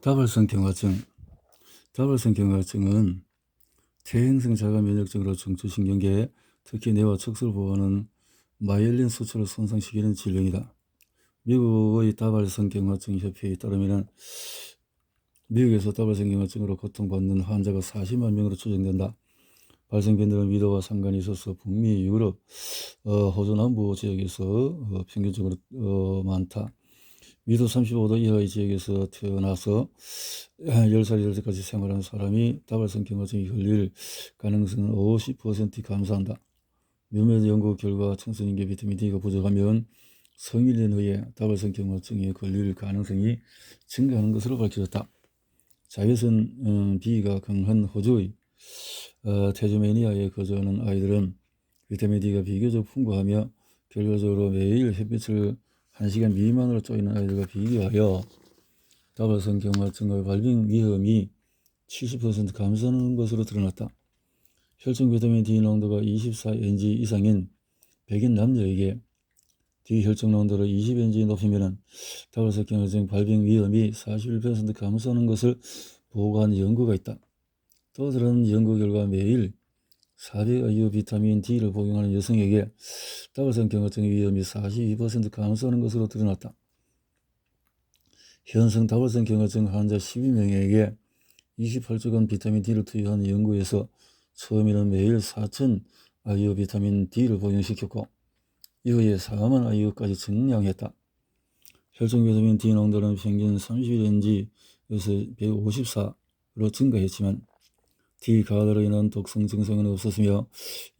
다발성 경화증. 다발성 경화증은 퇴행성 자가 면역증으로 중추신경계에 특히 뇌와 척수를 보호하는 마이엘린 수초를 손상시키는 질병이다. 미국의 다발성 경화증 협회에 따르면 미국에서 다발성 경화증으로 고통받는 환자가 40만 명으로 추정된다. 발생빈들은 위도와 상관이 있어서 북미, 유럽, 호주 남부 지역에서 평균적으로 많다. 위도 35도 이하의 지역에서 태어나서 10살이 될 때까지 생활하는 사람이 다발성 경화증이 걸릴 가능성은 50% 감소한다. 몇몇 연구 결과 청소년기 비타민 D가 부족하면 성인에 의해 다발성 경화증에 걸릴 가능성이 증가하는 것으로 밝혀졌다. 자외선 D가 강한 호주의 태즈메니아에 거주하는 아이들은 비타민 D가 비교적 풍부하며 결과적으로 매일 햇빛을 1시간 미만으로 쬐는 아이들과 비교하여 다발성 경화증의 발병 위험이 70% 감소하는 것으로 드러났다. 혈중 비타민 D 농도가 24ng 이상인 백인 남녀에게 D 혈중 농도를 20ng 높이면 다발성 경화증 발병 위험이 41% 감소하는 것을 보고한 연구가 있다. 또 다른 연구 결과 매일 400IU 비타민 D를 복용하는 여성에게 다발성 경화증의 위험이 42% 감소하는 것으로 드러났다. 현성 다발성 경화증 환자 12명에게 28주간 비타민 D를 투여한 연구에서 처음에는 매일 4000IU 비타민 D를 복용시켰고 이후에 4만 IU까지 증량했다. 혈중 비타민 D 농도는 평균 31ng에서 154로 증가했지만 D 가드로 인한 독성 증상은 없었으며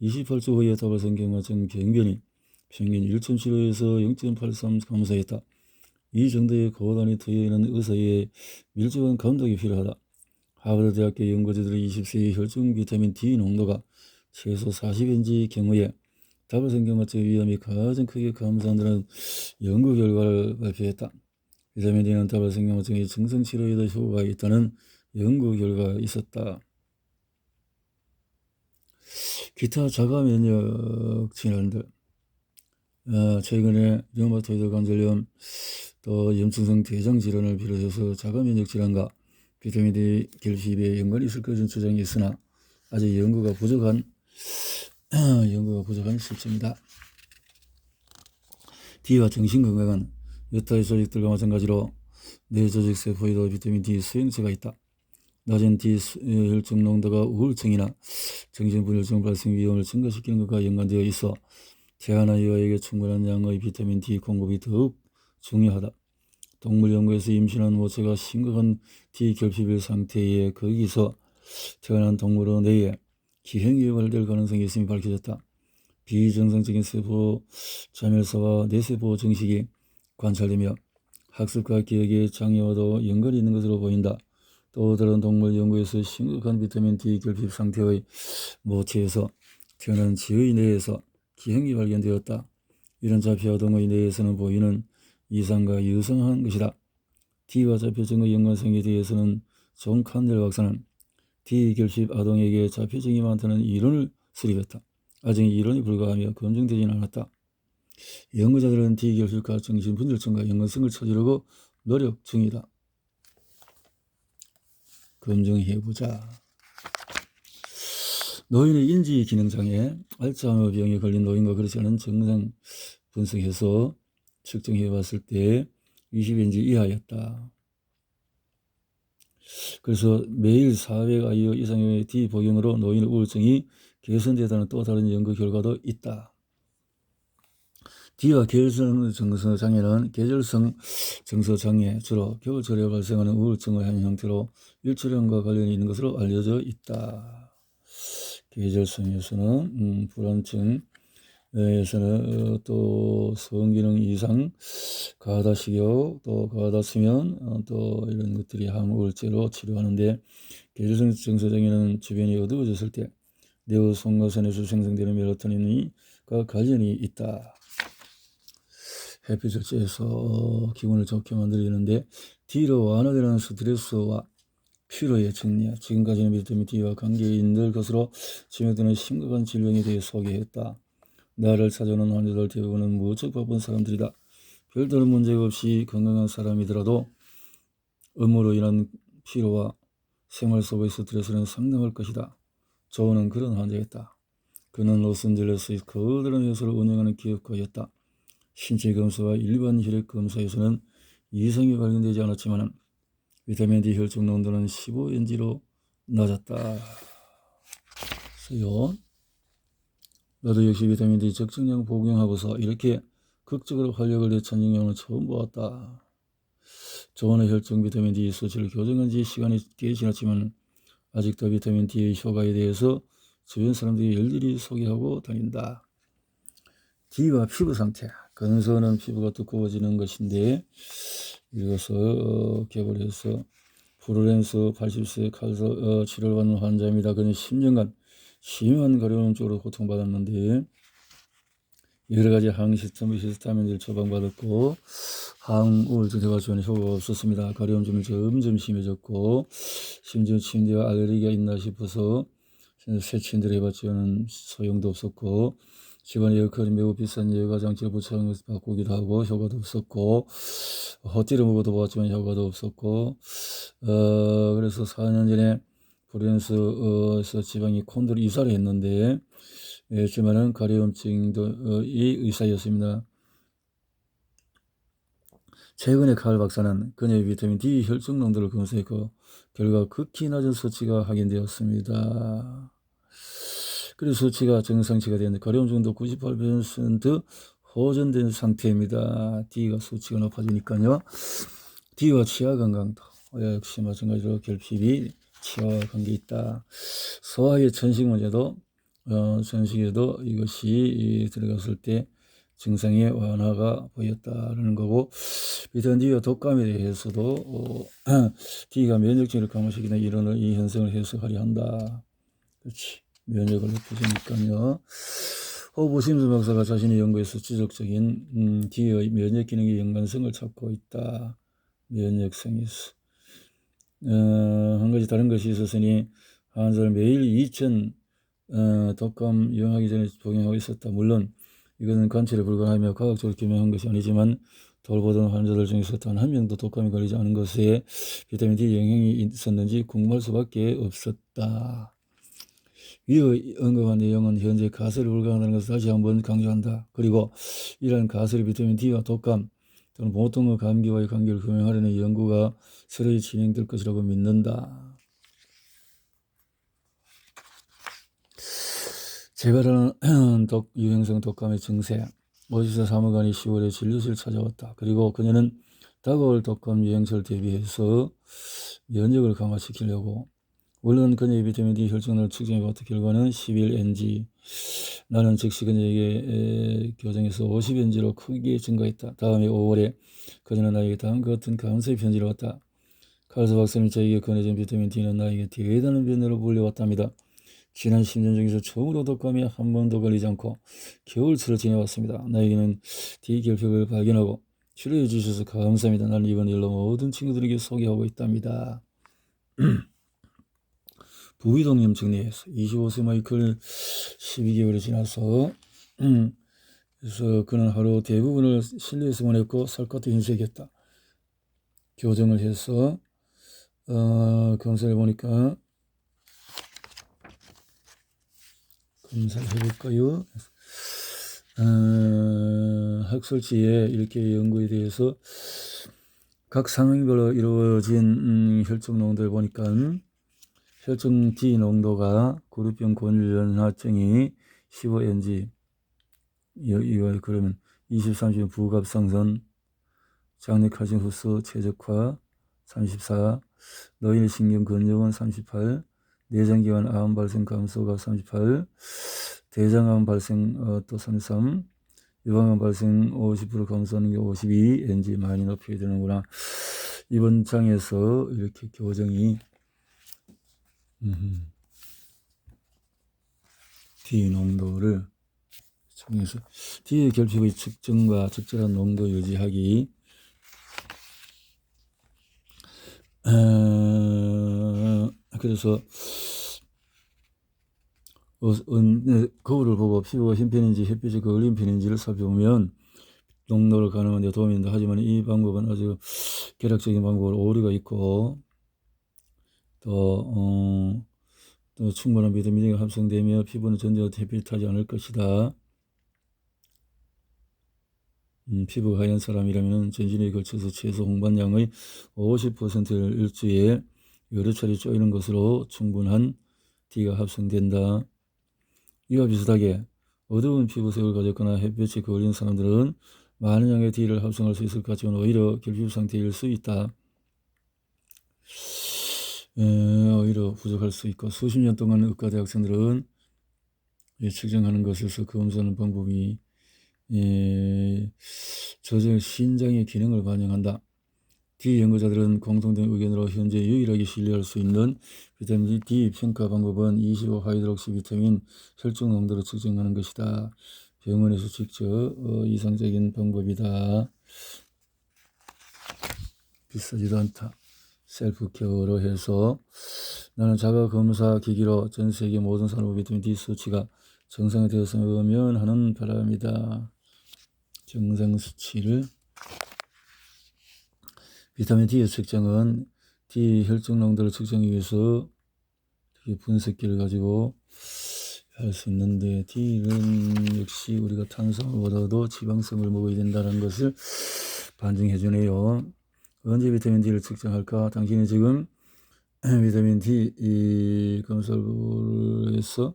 28주 후에 다발성 경화증 병변이 평균 1.75에서 0.83 감소했다. 이 정도의 고단위 투여에는 의사의 밀접한 감독이 필요하다. 하버드 대학교 연구자들의 20세의 혈중 비타민 D 농도가 최소 40ng 경우에 다발성 경화증 위험이 가장 크게 감소한다는 연구 결과를 발표했다. 비타민 D는 다발성 경화증의 증상 치료에도 효과가 있다는 연구 결과가 있었다. 기타 자가 면역 질환들, 최근에 류마토이드 관절염, 또 염증성 대장 질환을 비롯해서 자가 면역 질환과 비타민 D 결핍에 연관이 있을 것은 주장이 있으나 아직 연구가 부족한 실증이다. D와 정신 건강은 여타의 조직들과 마찬가지로 뇌 조직 세포에도 비타민 D 수용체가 있다. 낮은 D 혈중 농도가 우울증이나 정신분열증 발생 위험을 증가시키는 것과 연관되어 있어 태아나 유아에게 충분한 양의 비타민 D 공급이 더욱 중요하다. 동물 연구에서 임신한 모체가 심각한 D 결핍일 상태에 거기서 태어난 동물의 뇌에 기형이 유발될 가능성이 있음이 밝혀졌다. 비정상적인 세포 자멸사와 뇌세포 증식이 관찰되며 학습과 기억의 장애와도 연관이 있는 것으로 보인다. 또 다른 동물 연구에서 심각한 비타민 D 결핍 상태의 모체에서 태어난 쥐의 뇌에서 기형이 발견되었다. 이런 잡혀아동의 뇌에서는 보이는 이상과 유사한 것이다. D와 잡혀증의 연관성에 대해서는 존 칸넬 박사는 D 결핍 아동에게 잡혀증이 많다는 이론을 수립했다. 아직 이론이 불가하며 검증되지는 않았다. 연구자들은 D 결핍과 정신분열증과 연관성을 찾으려고 노력 중이다. 검증해보자. 노인의 인지기능장애, 알츠하이머 병에 걸린 노인과 그렇지 않은 증상 분석해서 측정해봤을 때 20ng 이하였다. 그래서 매일 400IU 이상의 D 복용으로 노인의 우울증이 개선되다는 또 다른 연구 결과도 있다. D와 계절성 정서장애는 계절성 정서장애, 주로 겨울철에 발생하는 우울증의 한 형태로 일출형과 관련이 있는 것으로 알려져 있다. 계절성에서는 불안증에서는 또 성기능 이상, 과다 식욕, 또 과다 수면, 또 이런 것들이 항우울제로 치료하는데 계절성 정서장애는 주변이 어두워졌을 때 뇌의 송가선에서 생성되는 멜라토닌과 관련이 있다. 햇빛을 쬐서 기분을 좋게 만들어주는데 D로 완화되는 스트레스와 피로의 정리, 지금까지는 비타민 D와 관계 있는 것으로 지명되는 심각한 질병에 대해 소개했다. 나를 찾아오는 환자들 대부분은 무척 바쁜 사람들이다. 별다른 문제가 없이 건강한 사람이더라도 업무로 인한 피로와 생활 속의 스트레스는 상당할 것이다. 조는 그런 환자였다. 그는 로스앤젤레스의 거대한 회사를 운영하는 기업가였다. 신체 검사와 일반 혈액 검사에서는 이상이 발견되지 않았지만 비타민 D 혈중 농도는 15NG로 낮았다. 그래서요, 나도 역시 비타민 D 적정량 복용하고서 이렇게 극적으로 활력을 되찾는 경우는 처음 보았다. 조원의 혈중 비타민 D 수치를 교정한 지 시간이 꽤 지났지만 아직도 비타민 D의 효과에 대해서 주변 사람들이 열렬히 소개하고 다닌다. D와 피부 상태. 건선은 피부가 두꺼워지는 것인데 이것을 개발해서 프로렌스 80세 칼서 치료를 받는 환자입니다. 그는 10년간 심한 가려움 쪽으로 고통받았는데 여러 가지 항히스타민을 처방받았고 항우울증 제거 지원에 효과가 없었습니다. 가려움증이 점점 심해졌고 심지어 침대와 알레르기가 있나 싶어서 새 침대를 해봤지만 소용도 없었고 집안 에어컨이 매우 비싼 예가 장치를 부착해서 바꾸기도 하고 효과도 없었고 호텔을 먹어도 보았지만 효과도 없었고 그래서 4년 전에 프로렌스에서 지방이 콘도를 이사를 했는데 했지만은 가려움증도 이 의사였습니다. 최근에 칼 박사는 그녀의 비타민 D 혈중 농도를 검사했고 결과 극히 낮은 수치가 확인되었습니다. 그리고 수치가 정상치가 되는데 가려움증도 98% 호전된 상태입니다. D가 수치가 높아지니까요. D와 치아 건강도 역시 마찬가지로 결핍이 치아와 관계 있다. 소화의 천식 문제도 천식에도 이것이 들어갔을 때 증상의 완화가 보였다는 거고 비타민 D와 독감에 대해서도 D가 면역력을 강화시키는 이런 이 현상을 해석하려 한다. 그렇지. 면역을 높여주니까요. 호브 심슨 박사가 자신의 연구에서 지적적인 D의 면역 기능의 연관성을 찾고 있다. 면역성에서. 한 가지 다른 것이 있었으니 환자를 매일 2,000 독감 유행하기 전에 복용하고 있었다. 물론 이것은 관찰에 불과하며 과학적으로 규명한 것이 아니지만 돌보던 환자들 중에서 단 한 명도 독감이 걸리지 않은 것에 비타민 D 영향이 있었는지 궁금할 수밖에 없었다. 위의 언급한 내용은 현재 가설이 불가하다는 것을 다시 한번 강조한다. 그리고 이러한 가설이 비타민 D와 독감 또는 보통의 감기와의 관계를 규명하려는 연구가 서서히 진행될 것이라고 믿는다. 재발하는 유행성 독감의 증세. 50세 사무관이 10월에 진료실을 찾아왔다. 그리고 그녀는 다가올 독감 유행처를 대비해서 면역을 강화시키려고 물론 그녀의 비타민 D 혈중을 측정해봤던 결과는 11NG. 나는 즉시 그녀에게 교정해서 50NG로 크게 증가했다. 다음에 5월에 그녀는 나에게 다음과 같은 감사의 편지를 왔다. 칼스 박사님이 저에게 권해준 비타민 D는 나에게 대단한 변화를 불려왔답니다. 지난 10년 중에서 처음으로 독감에 한 번도 걸리지 않고 겨울철을 지내왔습니다. 나에게는 D 결핍을 발견하고 치료해 주셔서 감사합니다. 나는 이번 일로 모든 친구들에게 소개하고 있답니다. 부위동염 정리해서 25세 마이클 12개월이 지나서 그래서 그는 하루 대부분을 실내에서 보냈고 살갗도 흰색이었다. 교정을 해서 검사를 보니까 검사를 해볼까요? 학술지에 이렇게 연구에 대해서 각 상황별로 이루어진 혈중 농도를 보니까 혈중 D 농도가 그룹병 권련화증이 15NG 이거 그러면 20, 30 부갑 상선 장내칼슘 흡수 최적화 34 노인신경 근육은 38 내장기관 암 발생 감소가 38 대장암 발생 또 33 유방암 발생 50% 감소하는 게 52 NG 많이 높여야 되는구나. 이번 장에서 이렇게 교정이 D 농도를 정해서 D의 결핍의 측정과 적절한 농도 유지하기. 그래서 거울을 보고 피부가 흰 편인지 햇빛이 그을린 편인지를 살펴보면 농도를 가늠하는 데 도움이 된다. 하지만 이 방법은 아주 계략적인 방법으로 오류가 있고 또 충분한 비타민 D가 합성되며 피부는 전혀 햇빛하지 않을 것이다. 피부가 하얀 사람이라면 전신에 걸쳐서 최소 홍반량의 50%를 일주일에 여러 차례 쪼이는 것으로 충분한 D가 합성된다. 이와 비슷하게 어두운 피부색을 가졌거나 햇볕에 걸린 사람들은 많은 양의 D를 합성할 수 있을 것 같지만 오히려 결핍 상태일 수 있다. 오히려 부족할 수 있고 수십 년 동안 의과대 학생들은 측정하는 것에서 검사하는 방법이 저절 신장의 기능을 반영한다. D 연구자들은 공통된 의견으로 현재 유일하게 신뢰할 수 있는 비타민 D 평가 방법은 25하이드록시 비타민 혈중 농도를 측정하는 것이다. 병원에서 직접 이상적인 방법이다. 비싸지도 않다. 셀프 케어로 해서 나는 자가 검사 기기로 전 세계 모든 사람 비타민 D 수치가 정상이 되었으면 하는 바람이다. 정상 수치를 비타민 D의 측정은 D 혈중 농도를 측정하기 위해서 분석기를 가지고 할 수 있는데 D는 역시 우리가 탄수화물보다도 지방성을 먹어야 된다는 것을 반증해 주네요. 언제 비타민 D를 측정할까? 당신이 지금 비타민 D 검사를 해서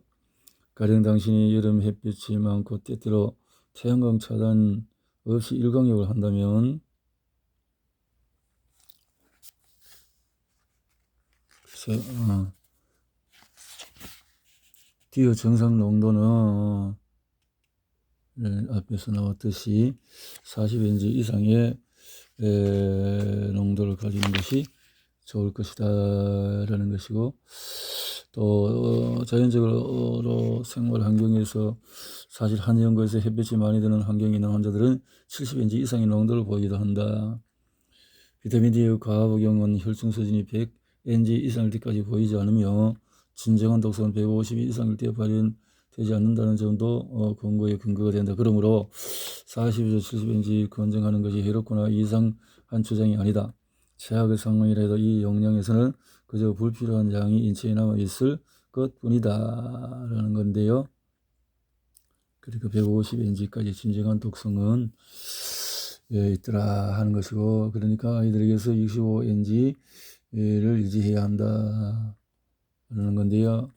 가령 당신이 여름 햇빛이 많고 때때로 태양광 차단 없이 일광욕을 한다면 그래서 D의 정상 농도는 앞에서 나왔듯이 40NG 이상의 농도를 가지는 것이 좋을 것이다 라는 것이고 또 자연적으로 생활 환경에서 사실 한 연구에서 햇빛이 많이 드는 환경에 있는 환자들은 70NG 이상의 농도를 보이기도 한다. 비타민 D의 과부경은 혈중 수준이 100NG 이상일 때까지 보이지 않으며 진정한 독성은 150 이상일 때 발현되지 않는다는 점도 권고의 근거가 된다. 그러므로 40에서 70NG 권장하는 것이 해롭거나 이상한 주장이 아니다. 최악의 상황이라 해도 이 용량에서는 그저 불필요한 양이 인체에 남아있을 것뿐이다 라는 건데요. 그러니까 150NG까지 진정한 독성은 있더라 하는 것이고, 그러니까 아이들에게서 65NG를 유지해야 한다 라는 건데요.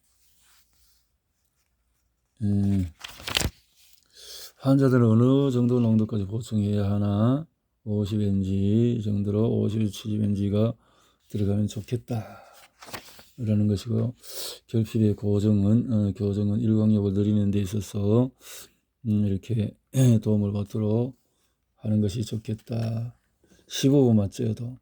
환자들은 어느 정도 농도까지 보충해야 하나? 50NG 정도로 50에서 70NG가 들어가면 좋겠다 라는 것이고, 결핍의 교정은 일광욕을 늘리는 데 있어서 이렇게 도움을 받도록 하는 것이 좋겠다. 15분만 쪄도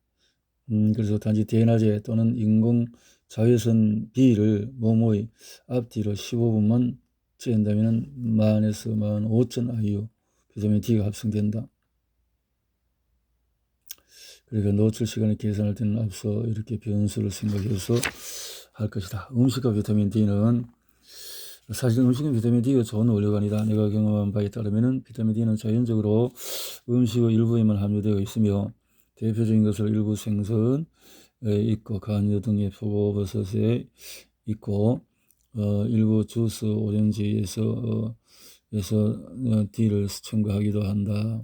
그래서 단지 대낮에 또는 인공 자외선 B를 몸의 앞뒤로 15분만 쬐다면 10,000에서 15,000 IU 비타민 D가 합성된다. 그러니까 노출 시간을 계산할 때는 앞서 이렇게 변수를 생각해서 할 것이다. 음식과 비타민 D는 사실 음식은 비타민 D가 좋은 원료가 아니다. 내가 경험한 바에 따르면 비타민 D는 자연적으로 음식의 일부에만 함유되어 있으며 대표적인 것을 일부 생선에 있고 간유 등의 표고버섯에 있고 일부 주스 오렌지에서 D를 첨가하기도 한다.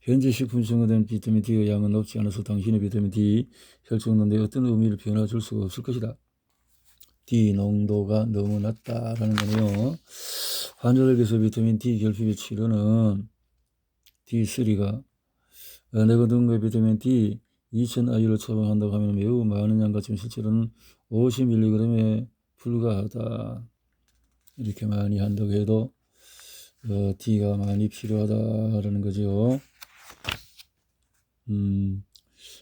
현재 식품 증거된 비타민 D의 양은 높지 않아서 당신의 비타민 D 혈중 농도에 어떤 의미를 변화 줄 수가 없을 것이다. D 농도가 너무 낮다라는 거네요. 환자들에게서 비타민 D 결핍의 치료는 D3가 내가 누군가의 비타민 D 2000 IU를 처방한다고 하면 매우 많은 양 같지만 실제로는 50mg에 불과하다. 이렇게 많이 한다고 해도 D가 많이 필요하다라는 거죠.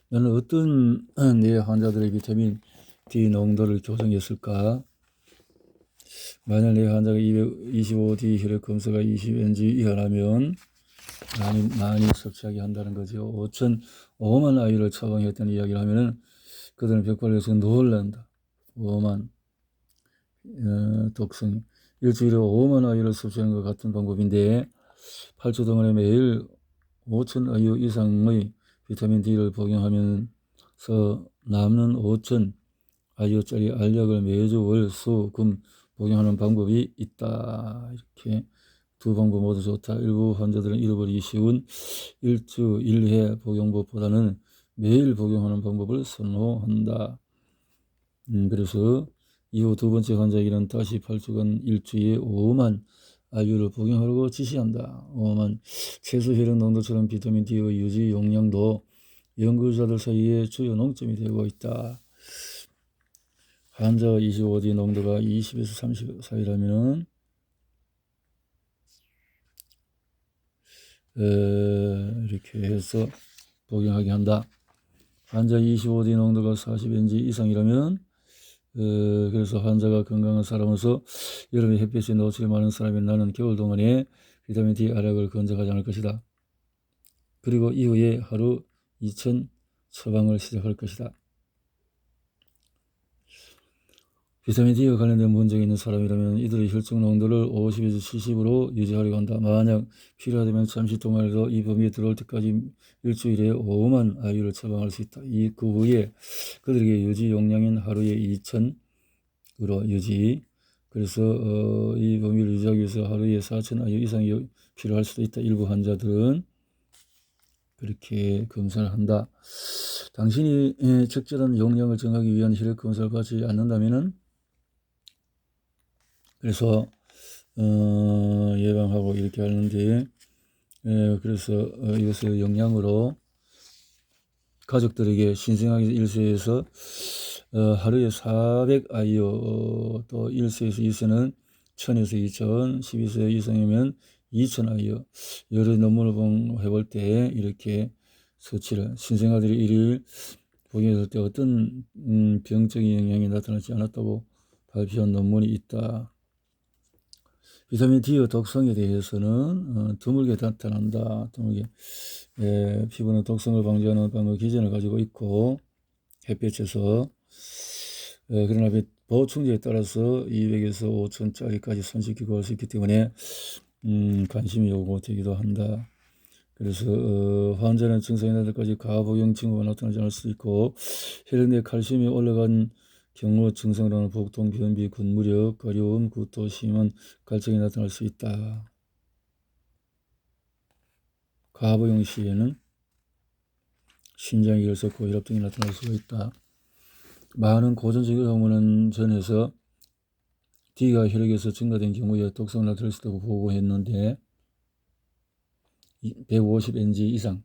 나는 어떤 내 환자들의 비타민 D 농도를 교정했을까? 만약 내 환자가 225D 혈액 검사가 20NG 이하라면 많이 섭취하게 한다는 거죠. 5만 IU를 처방했다는 이야기를 하면은 그들은 백발에서 놀란다. 5만 독성 일주일에 5만 IU를 섭취하는 것 같은 방법인데 8주 동안에 매일 5,000 IU 이상의 비타민 D를 복용하면서 남는 5,000 IU짜리 알약을 매주 월, 수, 금 복용하는 방법이 있다. 이렇게 두 방법 모두 좋다. 일부 환자들은 잃어버리기 쉬운 일주 1회 복용법보다는 매일 복용하는 방법을 선호한다. 그래서 이후 두 번째 환자에게는 다시 8주간 일주일에 5만 IU를 복용하라고 지시한다. 5만 채소 혈액 농도처럼 비타민 D의 유지 용량도 연구자들 사이에 주요 논점이 되고 있다. 환자 25D 농도가 20에서 30 사이라면은 이렇게 해서 복용하게 한다. 환자 25D 농도가 40mg 이상이라면 그래서 환자가 건강한 사람으로서 여름에 햇빛에 노출이 많은 사람이 나는 겨울 동안에 비타민 D 알약을 권장하지 않을 것이다. 그리고 이후에 하루 2,000 처방을 시작할 것이다. 비타민 D와 관련된 문제가 있는 사람이라면 이들의 혈중 농도를 50에서 70으로 유지하려고 한다. 만약 필요하다면 잠시 동안이라도 이 범위에 들어올 때까지 일주일에 5만 IU를 처방할 수 있다. 그 후에 그들에게 유지 용량인 하루에 2,000으로 유지. 그래서 이 범위를 유지하기 위해서 하루에 4,000 IU 이상이 필요할 수도 있다. 일부 환자들은 그렇게 검사를 한다. 당신이 적절한 용량을 정하기 위한 혈액 검사를 받지 않는다면은 그래서 예방하고 이렇게 하는데 그래서 이것을 영양으로 가족들에게 신생아기 1세에서 하루에 400 IU 또 1세에서 2세는 1000에서 2000 12세 이상이면 2000 IU 여러 논문을 해볼 때 이렇게 수치를 신생아들이 1일 복용했을 때 어떤 병적인 영향이 나타나지 않았다고 발표한 논문이 있다. 비타민 D의 독성에 대해서는 드물게 나타난다. 드물게. 피부는 독성을 방지하는 방어 기전을 가지고 있고 햇볕에서 그러나 보충제에 따라서 200에서 5,000짜리까지 손쉽게 구할 수 있기 때문에 관심이 요구되기도 한다. 그래서 환자는 증상이 나을 때까지 가복용 징후가 나타나지 않을 수 있고 혈액 내 칼슘이 올라간 경우 증상으로는 복통, 변비, 근무력, 가려움, 구토, 심한 갈증이 나타날 수 있다. 가복용 시에는 심장이 결석, 고혈압 등이 나타날 수가 있다. 많은 고전적 호르몬은 전에서 D가 혈액에서 증가된 경우에 독성을 나타낼 수 있다고 보고했는데 150mg 이상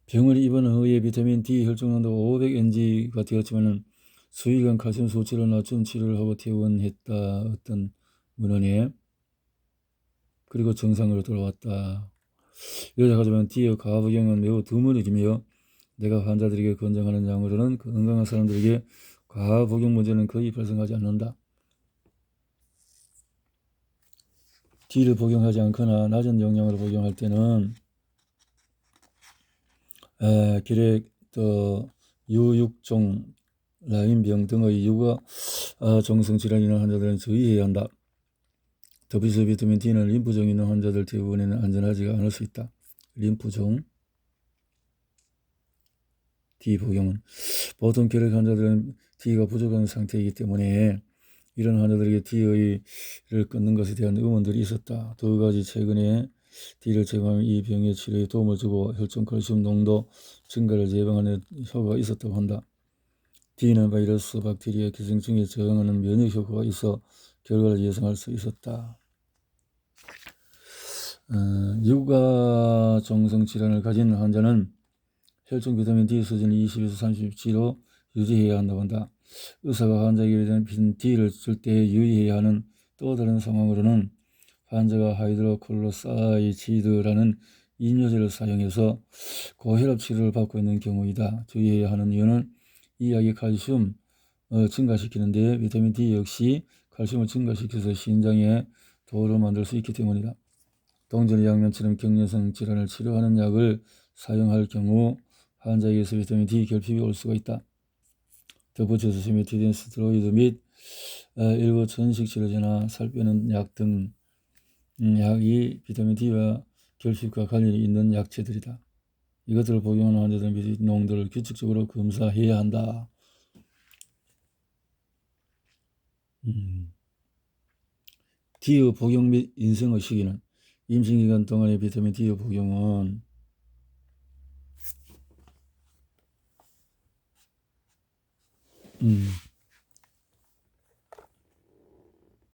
병을 입원 후에 비타민 D 혈중 농도 500mg가 되었지만 수일간 칼슘 수치를 낮춘 치료를 하고 퇴원했다. 어떤 문헌에. 그리고 정상으로 돌아왔다. 여자 가지만 D의 과복용은 매우 드문 일이며 내가 환자들에게 권장하는 양으로는 건강한 사람들에게 과복용 문제는 거의 발생하지 않는다. D를 복용하지 않거나 낮은 용량으로 복용할 때는 결핵, 또 유육종, 라인병 등의 유가 정성 질환이 있는 환자들은 주의해야 한다. 더비서 비타민 D는 림프종이 있는 환자들 대부분에는 안전하지가 않을 수 있다. 림프종 D 복용은 보통 결핵 환자들은 D가 부족한 상태이기 때문에 이런 환자들에게 D를 끊는 것에 대한 의문들이 있었다. 두 가지 최근에 D를 제거하면 이 병의 치료에 도움을 주고 혈중 칼슘 농도 증가를 예방하는 효과가 있었다고 한다. D는 바이러스, 박테리아, 기생충에 저항하는 면역 효과가 있어 결과를 예상할 수 있었다. 유가 정성 질환을 가진 환자는 혈중 비타민 D 수준이 20에서 30g로 유지해야 한다고 한다. 의사가 환자에게 비타민 D를 줄 때 유의해야 하는 또 다른 상황으로는 환자가 하이드로클로사이치드라는 이뇨제를 사용해서 고혈압 치료를 받고 있는 경우이다. 주의해야 하는 이유는 이 약이 칼슘을 증가시키는데 비타민 D 역시 칼슘을 증가시켜서 신장에 도를 만들 수 있기 때문이다. 동전의 양면처럼 경련성 질환을 치료하는 약을 사용할 경우 환자에게서 비타민 D 결핍이 올 수가 있다. 덧붙여서 세메티딘 스테로이드 및 일부 전식 치료제나 살 빼는 약 등 약이 비타민 D와 결핍과 관련이 있는 약체들이다. 이것들을 복용하는 환자들은 비타민 농도를 규칙적으로 검사해야 한다. D의 복용 및 인성의 시기는 임신기간 동안의 비타민 D의 복용은